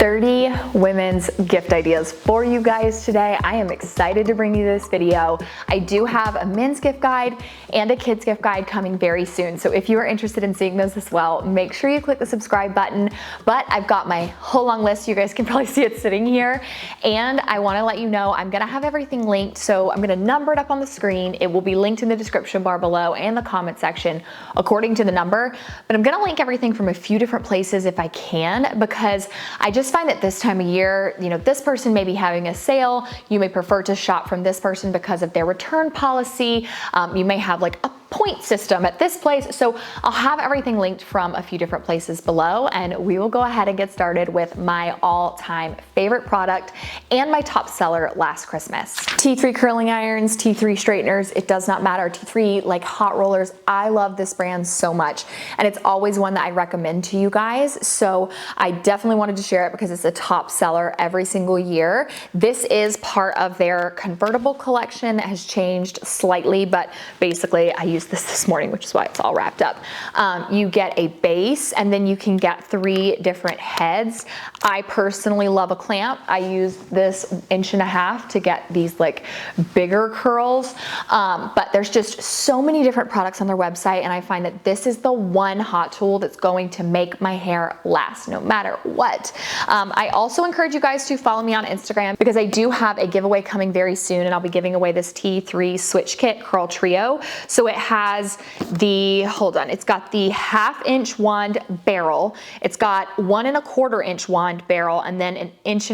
30 women's gift ideas for you guys today. I am excited to bring you this video. I do have a men's gift guide and a kids gift guide coming very soon. So if you are interested in seeing those as well, make sure you click the subscribe button. But I've got my whole long list. You guys can probably see it sitting here. And I want to let you know I'm going to have everything linked. So I'm going to number it up on the screen. It will be linked in the description bar below and the comment section according to the number. But I'm going to link everything from a few different places if I can, because I just find that this time of year, you know, this person may be having a sale. You may prefer to shop from this person because of their return policy. You may have like a point system at this place. So I'll have everything linked from a few different places below, and we will go ahead and get started with my all-time favorite product and my top seller last Christmas. T3 curling irons, T3 straighteners, it does not matter. T3 like hot rollers. I love this brand so much, and it's always one that I recommend to you guys. So I definitely wanted to share it because it's a top seller every single year. This is part of their convertible collection. It has changed slightly, but basically I use this morning, which is why it's all wrapped up. You get a base, and then you can get 3 different heads. I personally love a clamp. I use this 1.5 inches to get these like bigger curls. But there's just so many different products on their website, and I find that this is the one hot tool that's going to make my hair last no matter what. I also encourage you guys to follow me on Instagram because I do have a giveaway coming very soon, and I'll be giving away this T3 Switch Kit Curl Trio. So it has the, it's got the 1/2 inch wand barrel. It's got 1 1/4 inch wand barrel, and then 1.5 inch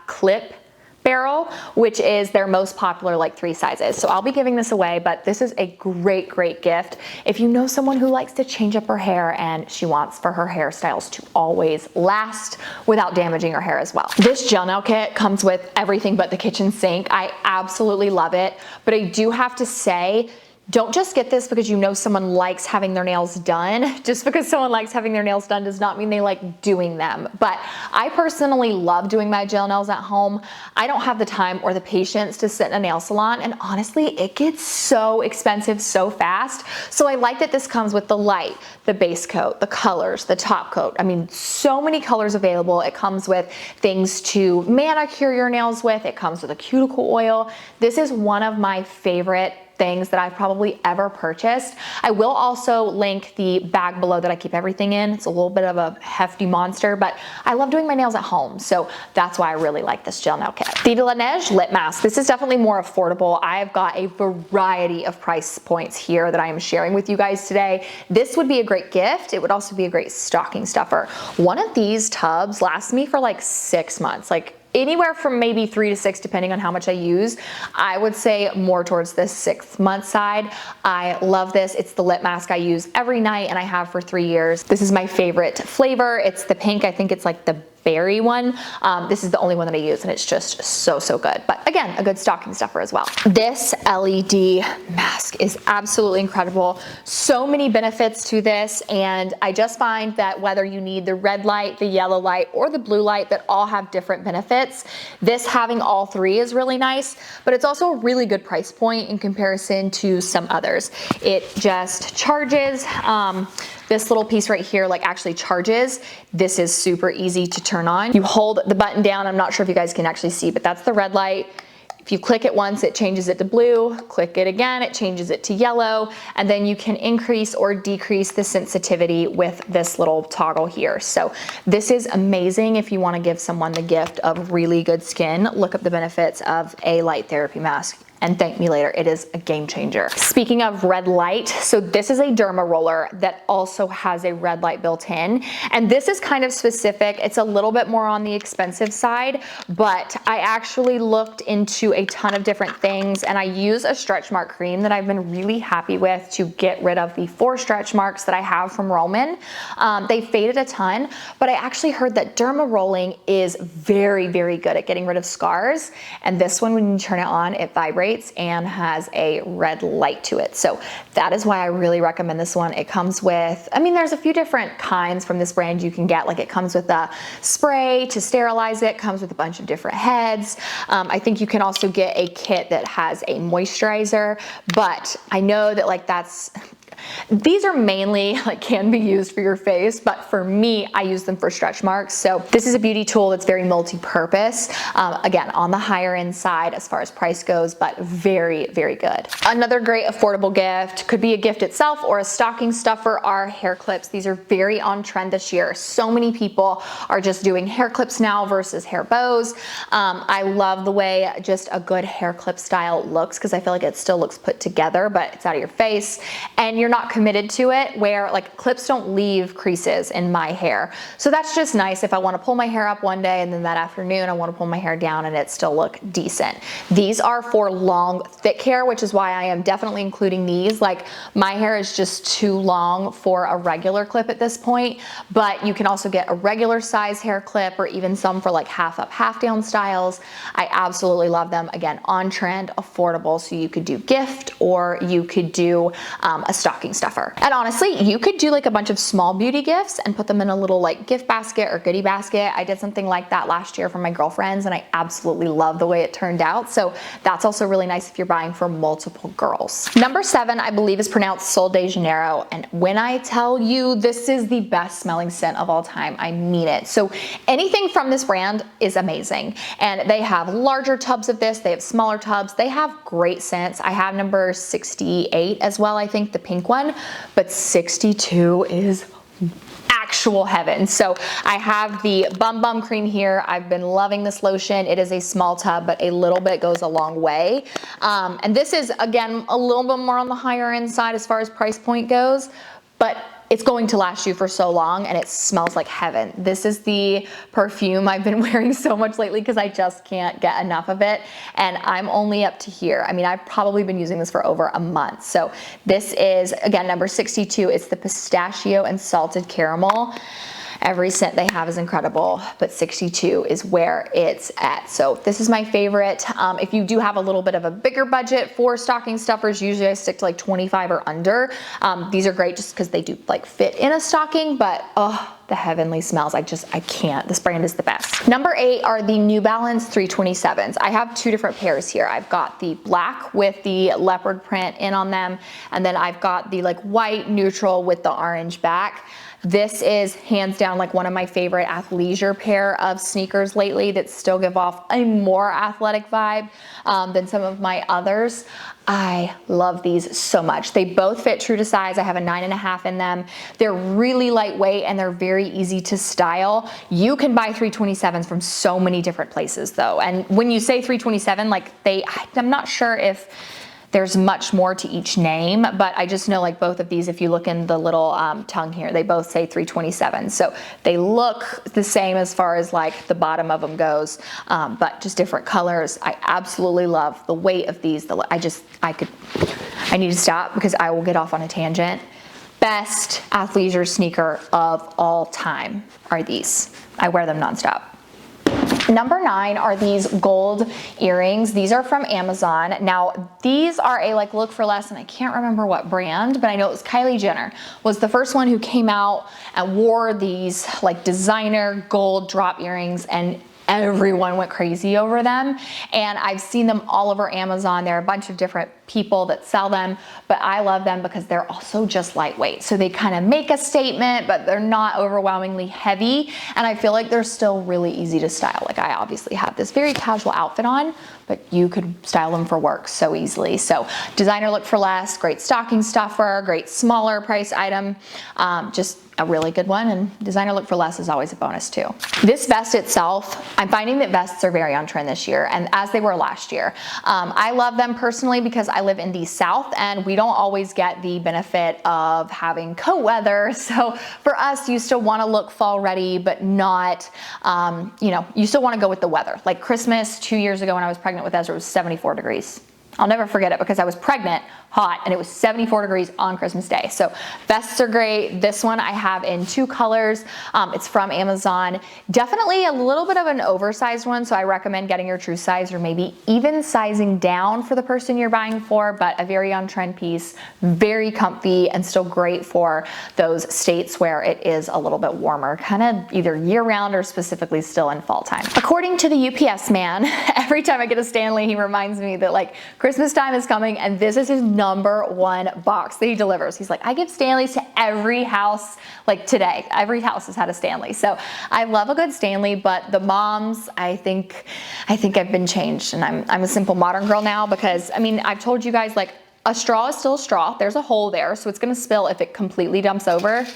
clip barrel, which is their most popular, like 3 sizes. So I'll be giving this away, but this is a great, great gift. If you know someone who likes to change up her hair and she wants for her hairstyles to always last without damaging her hair as well. This gel nail kit comes with everything but the kitchen sink. I absolutely love it, but I do have to say, don't just get this because you know someone likes having their nails done. Just because someone likes having their nails done does not mean they like doing them. But I personally love doing my gel nails at home. I don't have the time or the patience to sit in a nail salon, and honestly, it gets so expensive so fast. So I like that this comes with the light, the base coat, the colors, the top coat. I mean, so many colors available. It comes with things to manicure your nails with. It comes with a cuticle oil. This is one of my favorite things that I've probably ever purchased. I will also link the bag below that I keep everything in. It's a little bit of a hefty monster, but I love doing my nails at home, so that's why I really like this gel nail kit. The de la Neige lip mask. This is definitely more affordable. I've got a variety of price points here that I am sharing with you guys today. This would be a great gift. It would also be a great stocking stuffer. One of these tubs lasts me for like 6 months, like anywhere from maybe 3 to 6, depending on how much I use. I would say more towards the 6-month side. I love this. It's the lip mask I use every night, and I have for 3 years. This is my favorite flavor. It's the pink. I think it's like the berry one. This is the only one that I use, and it's just so, so good. But again, a good stocking stuffer as well. This LED mask is absolutely incredible. So many benefits to this, and I just find that whether you need the red light, the yellow light, or the blue light, that all have different benefits. This having all 3 is really nice, but it's also a really good price point in comparison to some others. It just charges. This little piece right here like actually charges. This is super easy to turn on. You hold the button down. I'm not sure if you guys can actually see, but that's the red light. If you click it once, it changes it to blue. Click it again, it changes it to yellow. And then you can increase or decrease the sensitivity with this little toggle here. So this is amazing if you want to give someone the gift of really good skin. Look up the benefits of a light therapy mask and thank me later. It is a game changer. Speaking of red light, so this is a derma roller that also has a red light built in. And this is kind of specific. It's a little bit more on the expensive side, but I actually looked into a ton of different things, and I use a stretch mark cream that I've been really happy with to get rid of the 4 stretch marks that I have from Roman. They faded a ton, but I actually heard that derma rolling is very, very good at getting rid of scars. And this one, when you turn it on, it vibrates and has a red light to it. So that is why I really recommend this one. It comes with, I mean, there's a few different kinds from this brand you can get. Like it comes with a spray to sterilize it, comes with a bunch of different heads. I think you can also get a kit that has a moisturizer, but I know that like that's These are mainly like can be used for your face, but for me, I use them for stretch marks. So this is a beauty tool that's very multi-purpose. Again, on the higher end side as far as price goes, but very, very good. Another great affordable gift, could be a gift itself or a stocking stuffer, are hair clips. These are very on trend this year. So many people are just doing hair clips now versus hair bows. I love the way just a good hair clip style looks because I feel like it still looks put together, but it's out of your face and you're not committed to it, where like clips don't leave creases in my hair. So that's just nice if I want to pull my hair up one day and then that afternoon I want to pull my hair down and it still look decent. These are for long, thick hair, which is why I am definitely including these. Like my hair is just too long for a regular clip at this point, but you can also get a regular size hair clip or even some for like half up, half down styles. I absolutely love them. Again, on trend, affordable, so you could do gift or you could do a stocking stuffer. And honestly, you could do like a bunch of small beauty gifts and put them in a little like gift basket or goodie basket. I did something like that last year for my girlfriends and I absolutely love the way it turned out. So that's also really nice if you're buying for multiple girls. Number 7, I believe is pronounced Sol de Janeiro. And when I tell you this is the best smelling scent of all time, I mean it. So anything from this brand is amazing. And they have larger tubs of this, they have smaller tubs, they have great scents. I have number 68 as well, I think, the pink one, but 62 is actual heaven. So I have the Bum Bum cream here. I've been loving this lotion. It is a small tub, but a little bit goes a long way. And this is, again, a little bit more on the higher end side as far as price point goes, but it's going to last you for so long and it smells like heaven. This is the perfume I've been wearing so much lately because I just can't get enough of it. And I'm only up to here. I mean, I've probably been using this for over a month. So this is, again, number 62. It's the pistachio and salted caramel. Every scent they have is incredible, but 62 is where it's at. So this is my favorite. If you do have a little bit of a bigger budget for stocking stuffers, usually I stick to like 25 or under. These are great just because they do like fit in a stocking, but oh, the heavenly smells. I can't. This brand is the best. Number 8 are the New Balance 327s. I have 2 different pairs here. I've got the black with the leopard print in on them, and then I've got the like white neutral with the orange back. This is hands down like one of my favorite athleisure pair of sneakers lately that still give off a more athletic vibe than some of my others. I love these so much. They both fit true to size. I have a 9.5 in them. They're really lightweight and they're very easy to style. You can buy 327s from so many different places though. And when you say 327, like I'm not sure if there's much more to each name, but I just know like both of these, if you look in the little tongue here, they both say 327. So they look the same as far as like the bottom of them goes, but just different colors. I absolutely love the weight of these. I need to stop because I will get off on a tangent. Best athleisure sneaker of all time are these. I wear them nonstop. Number 9 are these gold earrings. These are from Amazon. Now, these are a like look for less, and I can't remember what brand, but I know it was Kylie Jenner was the first one who came out and wore these like designer gold drop earrings, and everyone went crazy over them. And I've seen them all over Amazon. There are a bunch of different people that sell them, but I love them because they're also just lightweight. So they kind of make a statement, but they're not overwhelmingly heavy. And I feel like they're still really easy to style. Like I obviously have this very casual outfit on, but you could style them for work so easily. So designer look for less, great stocking stuffer, great smaller price item, just a really good one, and designer look for less is always a bonus too. This vest itself, I'm finding that vests are very on trend this year, and as they were last year. I love them personally because I live in the South and we don't always get the benefit of having coat weather. So for us, you still want to look fall ready, but not, you still want to go with the weather. Like Christmas 2 years ago when I was pregnant with Ezra, it was 74 degrees. I'll never forget it because I was pregnant, hot, and it was 74 degrees on Christmas Day. So vests are great. This one I have in 2 colors. It's from Amazon. Definitely a little bit of an oversized one, so I recommend getting your true size or maybe even sizing down for the person you're buying for, but a very on-trend piece, very comfy, and still great for those states where it is a little bit warmer, kind of either year-round or specifically still in fall time. According to the UPS man, every time I get a Stanley, he reminds me that like Christmas time is coming and this is his #1 box that he delivers. He's like, I give Stanleys to every house, like today. Every house has had a Stanley. So I love a good Stanley, but the moms, I think I've been changed, and I'm a simple modern girl now, because I mean, I've told you guys, like, a straw is still a straw. There's a hole there, so it's gonna spill if it completely dumps over,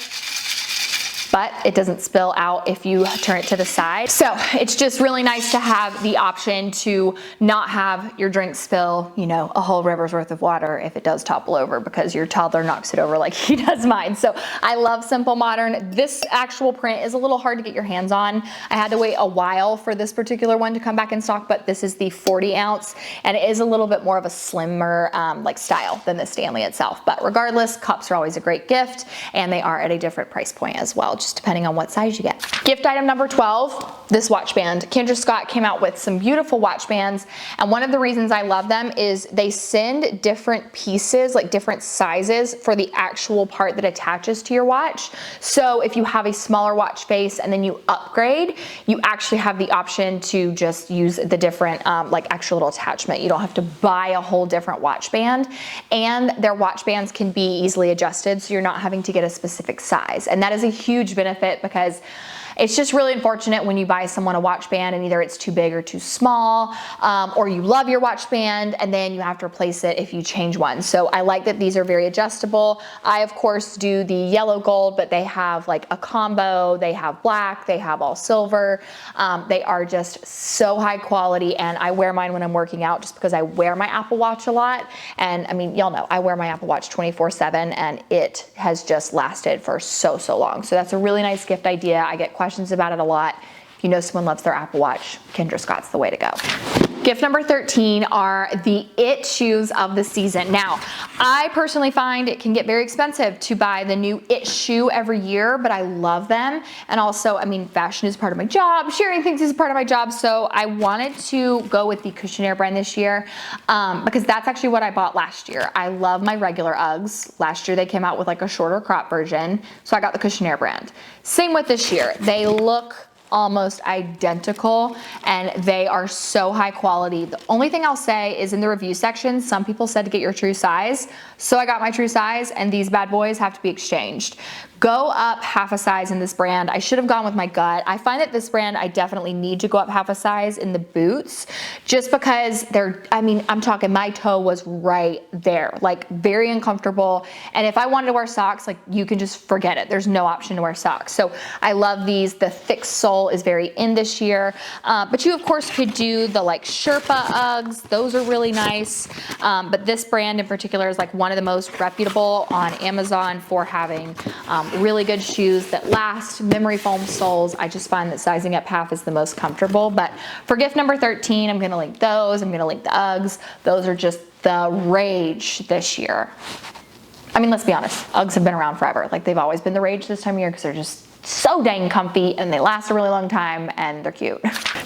but it doesn't spill out if you turn it to the side. So it's just really nice to have the option to not have your drink spill, you know, a whole river's worth of water if it does topple over because your toddler knocks it over like he does mine. So I love Simple Modern. This actual print is a little hard to get your hands on. I had to wait a while for this particular one to come back in stock, but this is the 40 ounce and it is a little bit more of a slimmer like style than the Stanley itself. But regardless, cups are always a great gift and they are at a different price point as well, just depending on what size you get. Gift item number 12, this watch band. Kendra Scott came out with some beautiful watch bands, and one of the reasons I love them is they send different pieces, like different sizes for the actual part that attaches to your watch. So if you have a smaller watch face and then you upgrade, you actually have the option to just use the different like extra little attachment. You don't have to buy a whole different watch band, and their watch bands can be easily adjusted, so you're not having to get a specific size. And that is a huge benefit, because it's just really unfortunate when you buy someone a watch band and either it's too big or too small, or you love your watch band and then you have to replace it if you change one. So I like that these are very adjustable. I of course do the yellow gold, but they have like a combo, they have black, they have all silver. They are just so high quality, and I wear mine when I'm working out just because I wear my Apple Watch a lot. And I mean, y'all know I wear my Apple Watch 24/7 and it has just lasted for so long. So that's a really nice gift idea. I get questions about it a lot. If you know someone loves their Apple Watch, Kendra Scott's the way to go. Gift number 13 are the It shoes of the season. Now, I personally find it can get very expensive to buy the new It shoe every year, but I love them. And also, I mean, fashion is part of my job, sharing things is part of my job, so I wanted to go with the Cushionaire brand this year, because that's actually what I bought last year. I love my regular Uggs. Last year they came out with like a shorter crop version, so I got the Cushionaire brand. Same with this year. They look almost identical and they are so high quality. The only thing I'll say is in the review section, some people said to get your true size. So I got my true size, and these bad boys have to be exchanged. Go up half a size in this brand. I should have gone with my gut. I find that this brand, I definitely need to go up half a size in the boots, just because they're, I mean, I'm talking my toe was right there, like very uncomfortable. And if I wanted to wear socks, like you can just forget it. There's no option to wear socks. So I love these. The thick sole is very in this year. But you of course could do the like Sherpa Uggs. Those are really nice. But this brand in particular is like one of the most reputable on Amazon for having really good shoes that last, memory foam soles. I just find that sizing up half is the most comfortable. But for gift number 13, I'm gonna link those. I'm gonna link the Uggs. Those are just the rage this year. I mean, let's be honest, Uggs have been around forever. Like they've always been the rage this time of year because they're just so dang comfy and they last a really long time and they're cute.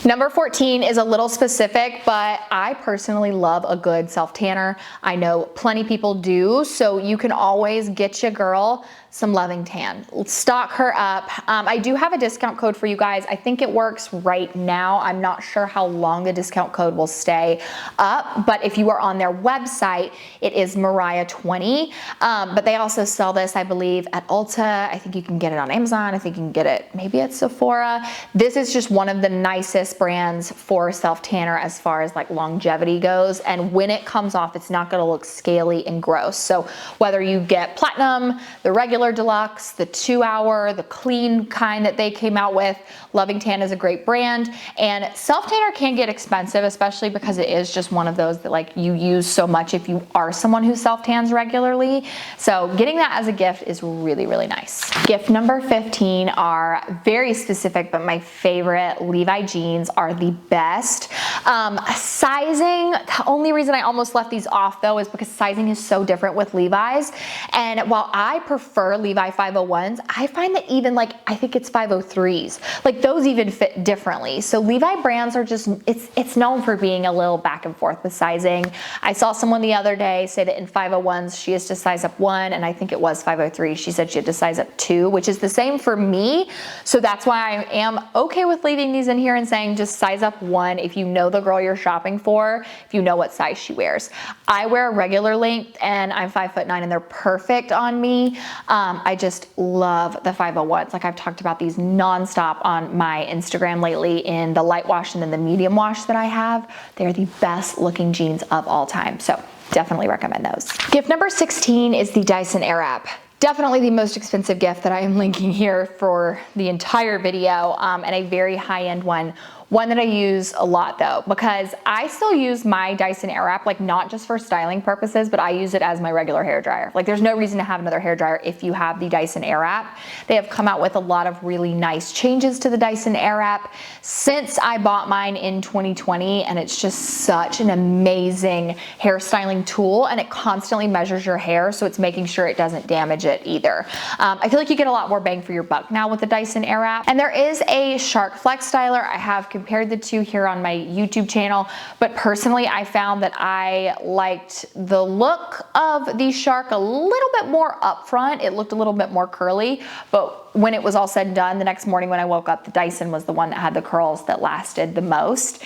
Number 14 is a little specific, but I personally love a good self-tanner. I know plenty people do, so you can always get your girl some Loving Tan. Stock her up. I do have a discount code for you guys. I think it works right now. I'm not sure how long the discount code will stay up, but if you are on their website, it is Moriah 20. But they also sell this, I believe, at Ulta. I think you can get it on Amazon. I think you can get it maybe at Sephora. This is just one of the nicest brands for self-tanner as far as like longevity goes. And when it comes off, it's not gonna look scaly and gross. So whether you get Platinum, the regular Deluxe, the 2-hour, the clean kind that they came out with, Loving Tan is a great brand. And self-tanner can get expensive, especially because it is just one of those that like you use so much if you are someone who self-tans regularly. So getting that as a gift is really, really nice. Gift number 15 are very specific, but my favorite Levi jeans are the best. Sizing, the only reason I almost left these off though is because sizing is so different with Levi's. And while I prefer Levi 501s, I find that even like, I think it's 503s, like those even fit differently. So Levi brands are just, it's known for being a little back and forth with sizing. I saw someone the other day say that in 501s, she has to size up 1, and I think it was 503. She said she had to size up 2, which is the same for me. So that's why I am okay with leaving these in here in saying just size up one if you know the girl you're shopping for, if you know what size she wears. I wear a regular length and I'm 5'9" and they're perfect on me. I just love the 501s. Like I've talked about these nonstop on my Instagram lately in the light wash and then the medium wash that I have. They're the best looking jeans of all time. So definitely recommend those. Gift number 16 is the Dyson Airwrap. Definitely the most expensive gift that I am linking here for the entire video, and a very high-end one. One that I use a lot though, because I still use my Dyson Airwrap, like not just for styling purposes, but I use it as my regular hair dryer. Like there's no reason to have another hair dryer if you have the Dyson Airwrap. They have come out with a lot of really nice changes to the Dyson Airwrap since I bought mine in 2020, and it's just such an amazing hair styling tool, and it constantly measures your hair, so it's making sure it doesn't damage it either. I feel like you get a lot more bang for your buck now with the Dyson Airwrap. And there is a Shark Flex styler. I have compared the two here on my YouTube channel, but personally I found that I liked the look of the Shark a little bit more upfront. It looked a little bit more curly, but when it was all said and done, the next morning when I woke up, the Dyson was the one that had the curls that lasted the most.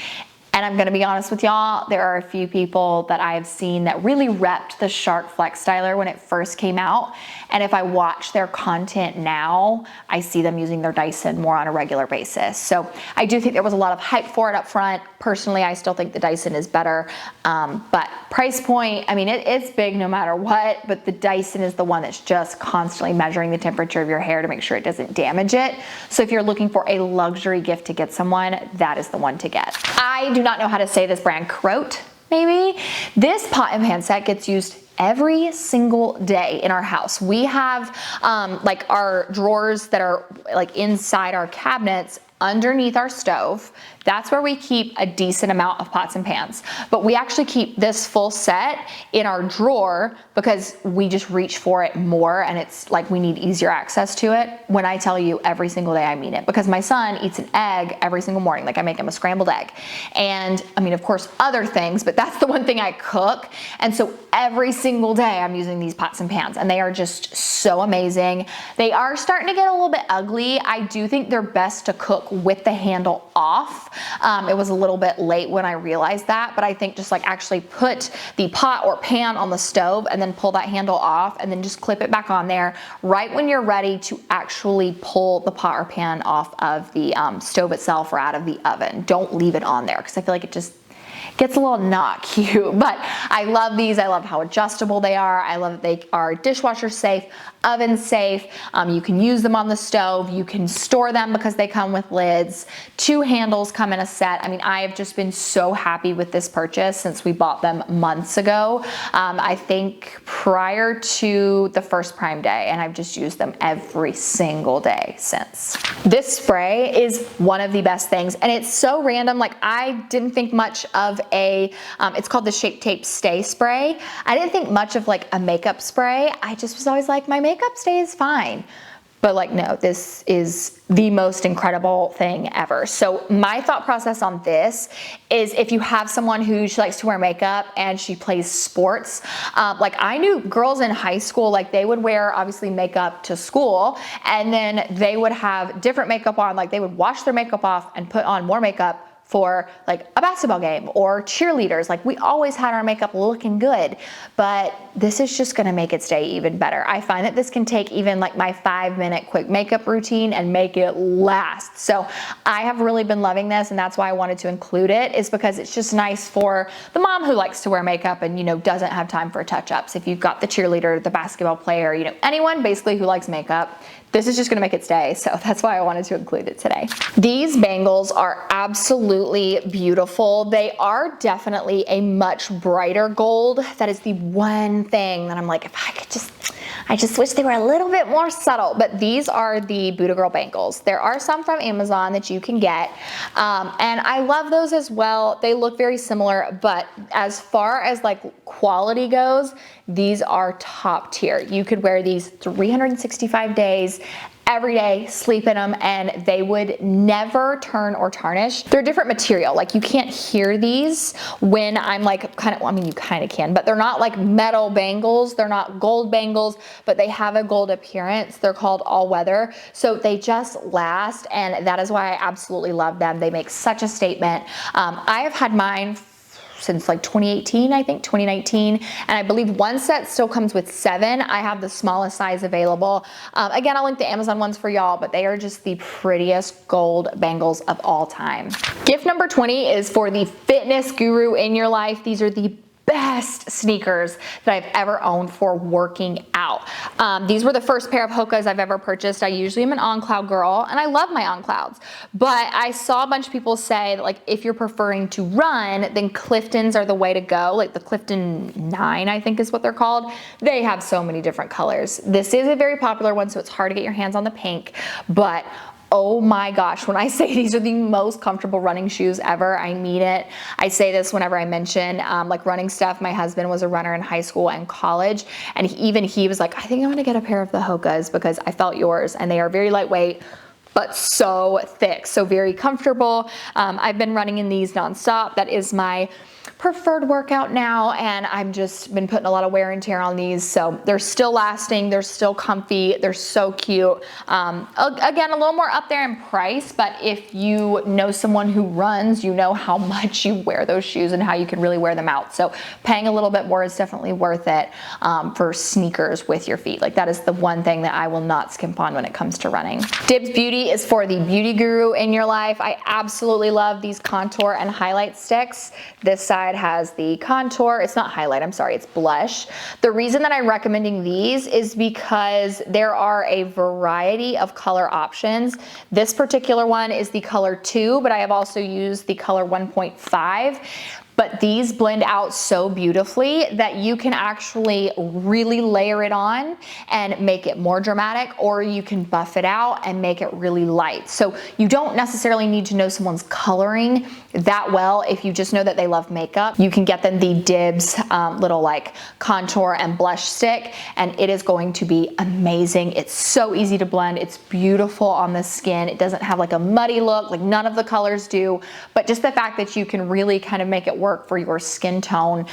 And I'm gonna be honest with y'all, there are a few people that I've seen that really repped the Shark Flex styler when it first came out. And if I watch their content now, I see them using their Dyson more on a regular basis. So I do think there was a lot of hype for it up front. Personally, I still think the Dyson is better. But price point, I mean, it's big no matter what, but the Dyson is the one that's just constantly measuring the temperature of your hair to make sure it doesn't damage it. So if you're looking for a luxury gift to get someone, that is the one to get. I do not know how to say this brand, Croat, maybe? This pot and pan set gets used every single day in our house. We have like our drawers that are like inside our cabinets underneath our stove. That's where we keep a decent amount of pots and pans. But we actually keep this full set in our drawer because we just reach for it more, and it's like we need easier access to it. When I tell you every single day, I mean it, because my son eats an egg every single morning. Like I make him a scrambled egg. And I mean, of course, other things, but that's the one thing I cook. And so every single day I'm using these pots and pans, and they are just so amazing. They are starting to get a little bit ugly. I do think they're best to cook with the handle off. It was a little bit late when I realized that, but I think just like actually put the pot or pan on the stove and then pull that handle off and then just clip it back on there right when you're ready to actually pull the pot or pan off of the stove itself or out of the oven. Don't leave it on there because I feel like it just gets a little not cute, but I love these. I love how adjustable they are. I love that they are dishwasher safe, oven safe. You can use them on the stove. You can store them because they come with lids. 2 handles come in a set. I mean, I have just been so happy with this purchase since we bought them months ago. I think prior to the first Prime Day, and I've just used them every single day since. This spray is one of the best things, and it's so random. Like I didn't think much of it's called the Shape Tape Stay Spray. I didn't think much of like a makeup spray. I just was always like, my makeup stays fine. But like, no, this is the most incredible thing ever. So my thought process on this is if you have someone who she likes to wear makeup and she plays sports, like I knew girls in high school, like they would wear obviously makeup to school, and then they would have different makeup on, like they would wash their makeup off and put on more makeup for like a basketball game or cheerleaders. Like we always had our makeup looking good, but this is just gonna make its day even better. I find that this can take even like my 5-minute quick makeup routine and make it last. So I have really been loving this, and that's why I wanted to include it, is because it's just nice for the mom who likes to wear makeup and, you know, doesn't have time for touch-ups. If you've got the cheerleader, the basketball player, you know, anyone basically who likes makeup, this is just gonna make it stay. So that's why I wanted to include it today. These bangles are absolutely beautiful. They are definitely a much brighter gold. That is the one thing that I'm like, if I could I just wish they were a little bit more subtle, but these are the Buddha Girl bangles. There are some from Amazon that you can get, and I love those as well. They look very similar, but as far as like quality goes, these are top tier. You could wear these 365 days every day, sleep in them, and they would never turn or tarnish. They're a different material. Like you can't hear these when I'm like kind of, well, I mean, you kind of can, but they're not like metal bangles. They're not gold bangles, but they have a gold appearance. They're called all weather. So they just last. And that is why I absolutely love them. They make such a statement. I have had mine since like 2018, I think 2019. And I believe one set still comes with 7. I have the smallest size available. Again, I'll link the Amazon ones for y'all, but they are just the prettiest gold bangles of all time. Gift number 20 is for the fitness guru in your life. These are the best sneakers that I've ever owned for working out. These were the first pair of Hoka's I've ever purchased. I usually am an On Cloud girl, and I love my On Clouds, but I saw a bunch of people say that, like, if you're preferring to run, then Cliftons are the way to go. Like the Clifton 9, I think is what they're called. They have so many different colors. This is a very popular one, so it's hard to get your hands on the pink, but oh my gosh, when I say these are the most comfortable running shoes ever, I mean it. I say this whenever I mention like running stuff. My husband was a runner in high school and college, and even he was like, I think I'm gonna get a pair of the Hoka's because I felt yours, and they are very lightweight, but so thick, so very comfortable. I've been running in these nonstop. That is my preferred workout now, and I've just been putting a lot of wear and tear on these, so they're still lasting, they're still comfy, they're so cute. Again, a little more up there in price, but if you know someone who runs, you know how much you wear those shoes and how you can really wear them out. So paying a little bit more is definitely worth it for sneakers with your feet. Like that is the one thing that I will not skimp on when it comes to running. Dibs Beauty is for the beauty guru in your life. I absolutely love these contour and highlight sticks. This side has the contour. It's not highlight, I'm sorry, it's blush. The reason that I'm recommending these is because there are a variety of color options. This particular one is the color 2, but I have also used the color 1.5. But these blend out so beautifully that you can actually really layer it on and make it more dramatic, or you can buff it out and make it really light. So you don't necessarily need to know someone's coloring that well. If you just know that they love makeup, you can get them the Dibs little like contour and blush stick, and it is going to be amazing. It's so easy to blend. It's beautiful on the skin. It doesn't have like a muddy look, like none of the colors do, but just the fact that you can really kind of make it work for your skin tone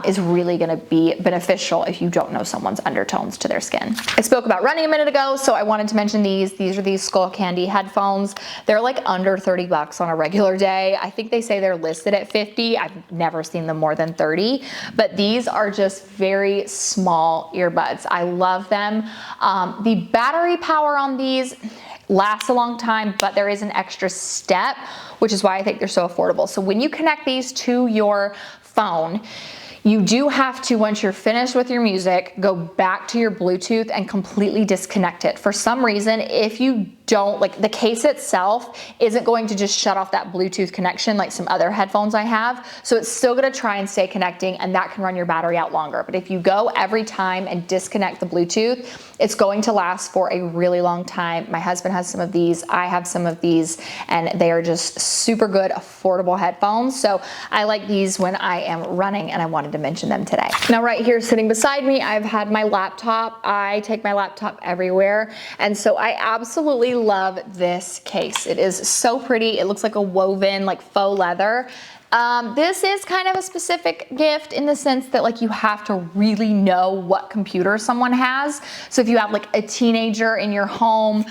is really gonna be beneficial if you don't know someone's undertones to their skin. I spoke about running a minute ago, so I wanted to mention these. These are these Skull Candy headphones. They're like under 30 bucks on a regular day. I think they say they're listed at 50. I've never seen them more than 30, but these are just very small earbuds. I love them. The battery power on these lasts a long time, but there is an extra step, which is why I think they're so affordable. So when you connect these to your phone, you do have to, once you're finished with your music, go back to your Bluetooth and completely disconnect it. For some reason, if you don't, like the case itself isn't going to just shut off that Bluetooth connection like some other headphones I have. So it's still gonna try and stay connecting, and that can run your battery out longer. But if you go every time and disconnect the Bluetooth, it's going to last for a really long time. My husband has some of these, I have some of these, and they are just super good, affordable headphones. So I like these when I am running, and I wanted to mention them today. Now right here sitting beside me, I've had my laptop. I take my laptop everywhere, and so I absolutely love this case. It is so pretty. It looks like a woven, like faux leather. This is kind of a specific gift in the sense that like you have to really know what computer someone has. So if you have like a teenager in your home,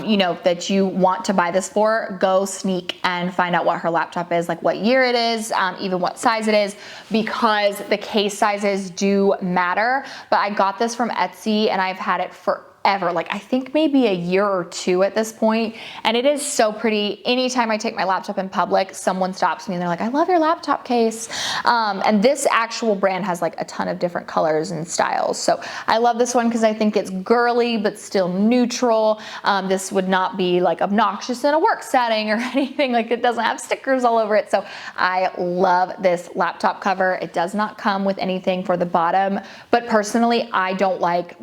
you know, that you want to buy this for, go sneak and find out what her laptop is, like what year it is, even what size it is, because the case sizes do matter. But I got this from Etsy and I've had it for like I think maybe a year or 2 at this point, and it is so pretty. Anytime I take my laptop in public, someone stops me and they're like, I love your laptop case. And this actual brand has like a ton of different colors and styles. So I love this one because I think it's girly but still neutral. This would not be like obnoxious in a work setting or anything. Like it doesn't have stickers all over it. So I love this laptop cover. It does not come with anything for the bottom, but personally I don't like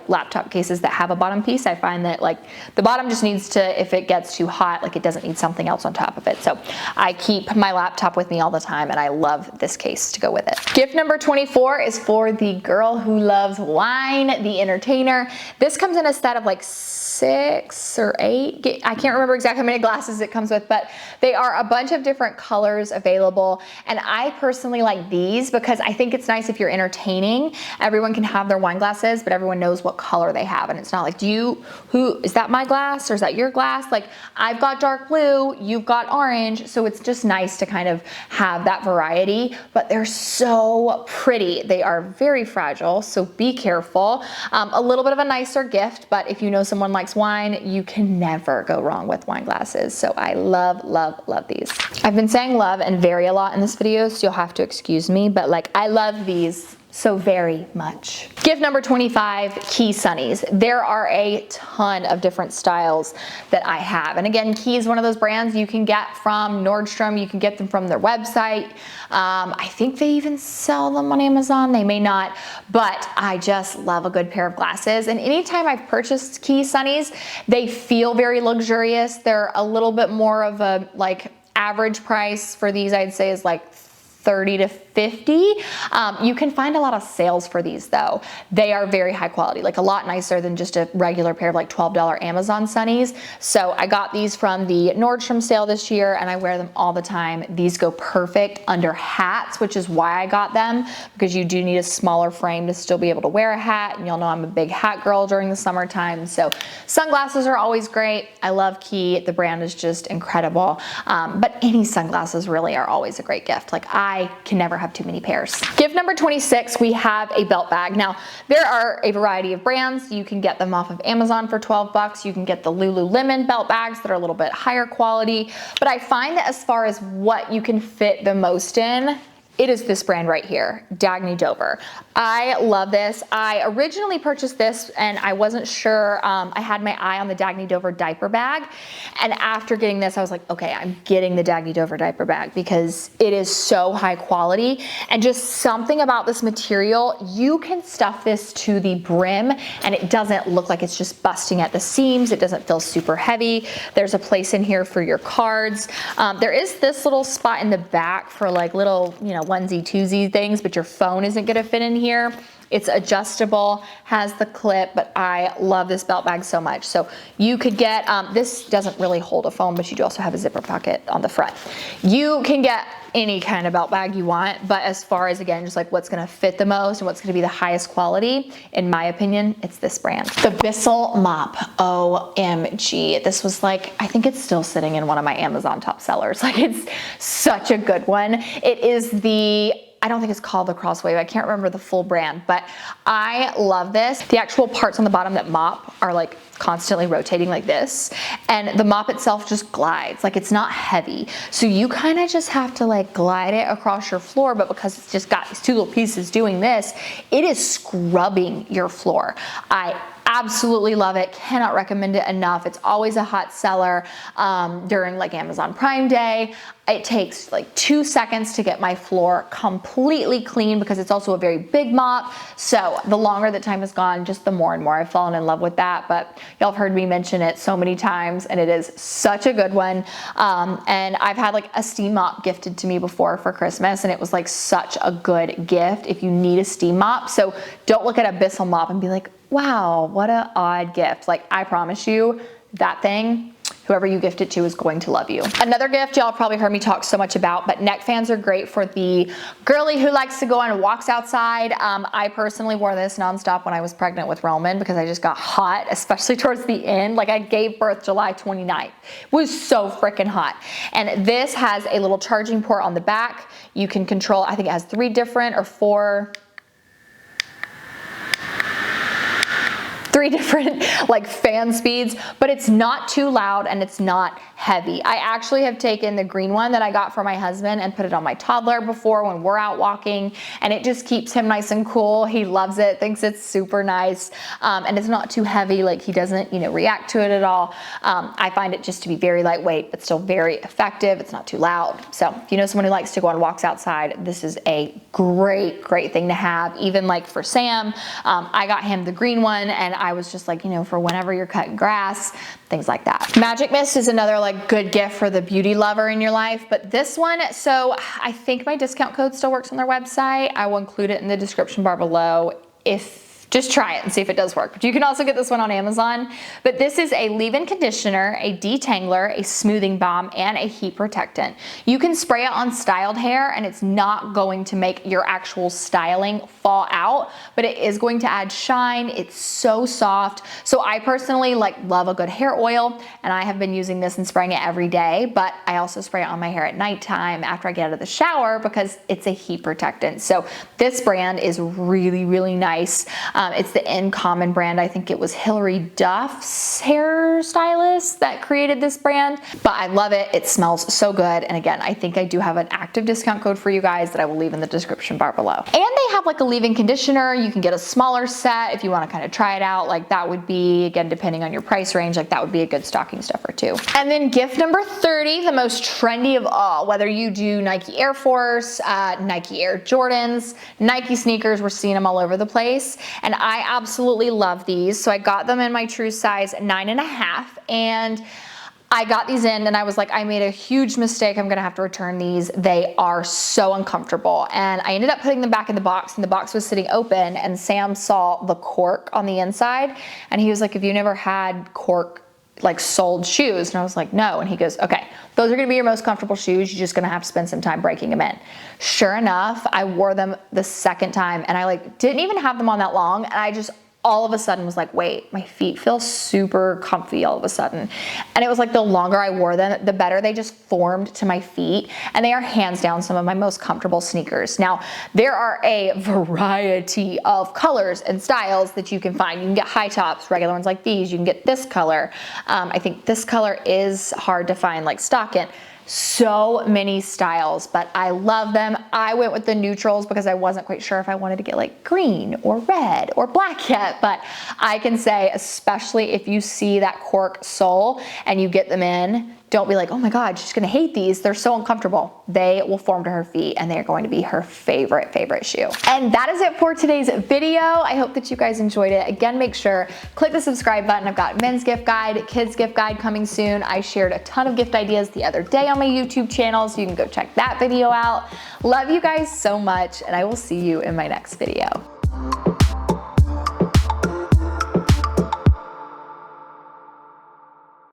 laptop cases that have a bottom piece. I find that like the bottom just needs to, if it gets too hot, like it doesn't need something else on top of it. So I keep my laptop with me all the time, and I love this case to go with it. Gift number 24 is for the girl who loves wine, the entertainer. This comes in a set of like 6 or 8. I can't remember exactly how many glasses it comes with, but they are a bunch of different colors available. And I personally like these because I think it's nice if you're entertaining. Everyone can have their wine glasses, but everyone knows what color they have. And it's not like, is that my glass or is that your glass? Like, I've got dark blue, you've got orange. So it's just nice to kind of have that variety, but they're so pretty. They are very fragile, so be careful. A little bit of a nicer gift, but if you know someone likes wine, you can never go wrong with wine glasses. So I love, love, love these. I've been saying love and very a lot in this video, so you'll have to excuse me, but like I love these so very much. Gift number 25, Key Sunnies. There are a ton of different styles that I have. And again, Key is one of those brands you can get from Nordstrom. You can get them from their website. I think they even sell them on Amazon. They may not, but I just love a good pair of glasses. And anytime I've purchased Key Sunnies, they feel very luxurious. They're a little bit more of a like average price for these, I'd say is like 30 to 50. You can find a lot of sales for these though. They are very high quality, like a lot nicer than just a regular pair of like $12 Amazon sunnies. So I got these from the Nordstrom sale this year and I wear them all the time. These go perfect under hats, which is why I got them, because you do need a smaller frame to still be able to wear a hat. And you'll know I'm a big hat girl during the summertime. So sunglasses are always great. I love Key. The brand is just incredible. But any sunglasses really are always a great gift. Like I can never have too many pairs. Gift number 26, we have a belt bag. Now, there are a variety of brands. You can get them off of Amazon for 12 bucks. You can get the Lululemon belt bags that are a little bit higher quality. But I find that as far as what you can fit the most in, it is this brand right here, Dagny Dover. I love this. I originally purchased this and I wasn't sure, I had my eye on the Dagny Dover diaper bag. And after getting this, I was like, okay, I'm getting the Dagny Dover diaper bag because it is so high quality and just something about this material. You can stuff this to the brim and it doesn't look like it's just busting at the seams. It doesn't feel super heavy. There's a place in here for your cards. There is this little spot in the back for like little, onesie twosie things, but your phone isn't gonna fit in here. It's adjustable, has the clip, but I love this belt bag so much. So you could get, this doesn't really hold a phone, but you do also have a zipper pocket on the front. You can get any kind of belt bag you want, but as far as, again, just like what's gonna fit the most and what's gonna be the highest quality, in my opinion, it's this brand. The Bissell Mop, OMG. This was like, I think it's still sitting in one of my Amazon top sellers. Like it's such a good one. It is the, I don't think it's called the Crosswave. I can't remember the full brand, but I love this. The actual parts on the bottom that mop are like constantly rotating like this. And the mop itself just glides, like it's not heavy. So you kind of just have to like glide it across your floor, but because it's just got these two little pieces doing this, it is scrubbing your floor. I absolutely love it. Cannot recommend it enough. It's always a hot seller during like Amazon Prime Day. It takes like 2 seconds to get my floor completely clean because it's also a very big mop. So the longer the time has gone, just the more and more I've fallen in love with that. But y'all have heard me mention it so many times and it is such a good one. And I've had like a steam mop gifted to me before for Christmas and it was like such a good gift if you need a steam mop. So don't look at a Bissell mop and be like, wow, what an odd gift. Like I promise you that thing, whoever you gift it to is going to love you. Another gift y'all probably heard me talk so much about, but neck fans are great for the girly who likes to go on walks outside. I personally wore this nonstop when I was pregnant with Roman because I just got hot, especially towards the end. Like I gave birth July 29th. It was so freaking hot. And this has a little charging port on the back. You can control, I think it has 3 different or 4, 3 different like fan speeds, but it's not too loud and it's not heavy. I actually have taken the green one that I got for my husband and put it on my toddler before when we're out walking, and it just keeps him nice and cool. He loves it, thinks it's super nice, and it's not too heavy, like he doesn't, react to it at all. I find it just to be very lightweight, but still very effective. It's not too loud. So if you know someone who likes to go on walks outside, this is a great thing to have. Even like for Sam, I got him the green one, and I was just like, for whenever you're cutting grass, things like that. Magic Mist is another like good gift for the beauty lover in your life, but this one, so I think my discount code still works on their website. I will include it in the description bar below. Just try it and see if it does work. But you can also get this one on Amazon. But this is a leave-in conditioner, a detangler, a smoothing balm, and a heat protectant. You can spray it on styled hair and it's not going to make your actual styling fall out, but it is going to add shine. It's so soft. So I personally love a good hair oil, and I have been using this and spraying it every day, but I also spray it on my hair at nighttime after I get out of the shower because it's a heat protectant. So this brand is really nice. It's the In Common brand. I think it was Hilary Duff's hairstylist that created this brand, but I love it. It smells so good. And again, I think I do have an active discount code for you guys that I will leave in the description bar below. And they have like a leave-in conditioner. You can get a smaller set if you want to kind of try it out. Like that would be, again, depending on your price range, like that would be a good stocking stuffer too. And then gift number 30, the most trendy of all, whether you do Nike Air Force, Nike Air Jordans, Nike sneakers, we're seeing them all over the place. And I absolutely love these. So I got them in my true size 9.5, and I got these in and I was like, I made a huge mistake. I'm gonna have to return these. They are so uncomfortable. And I ended up putting them back in the box, and the box was sitting open, and Sam saw the cork on the inside and he was like, have you never had cork soled shoes? And I was like, no. And he goes, okay, those are gonna be your most comfortable shoes. You're just gonna have to spend some time breaking them in. Sure enough, I wore them the second time, and I didn't even have them on that long, and I just all of a sudden was like, wait, my feet feel super comfy all of a sudden. And it was like the longer I wore them, the better they just formed to my feet. And they are hands down some of my most comfortable sneakers. Now, there are a variety of colors and styles that you can find. You can get high tops, regular ones like these. You can get this color. I think this color is hard to find, like stocking. So many styles, but I love them. I went with the neutrals because I wasn't quite sure if I wanted to get like green or red or black yet, but I can say, especially if you see that cork sole and you get them in, don't be like, oh my God, she's gonna hate these. They're so uncomfortable. They will form to her feet, and they are going to be her favorite shoe. And that is it for today's video. I hope that you guys enjoyed it. Again, make sure, click the subscribe button. I've got men's gift guide, kids gift guide coming soon. I shared a ton of gift ideas the other day on my YouTube channel, so you can go check that video out. Love you guys so much, and I will see you in my next video.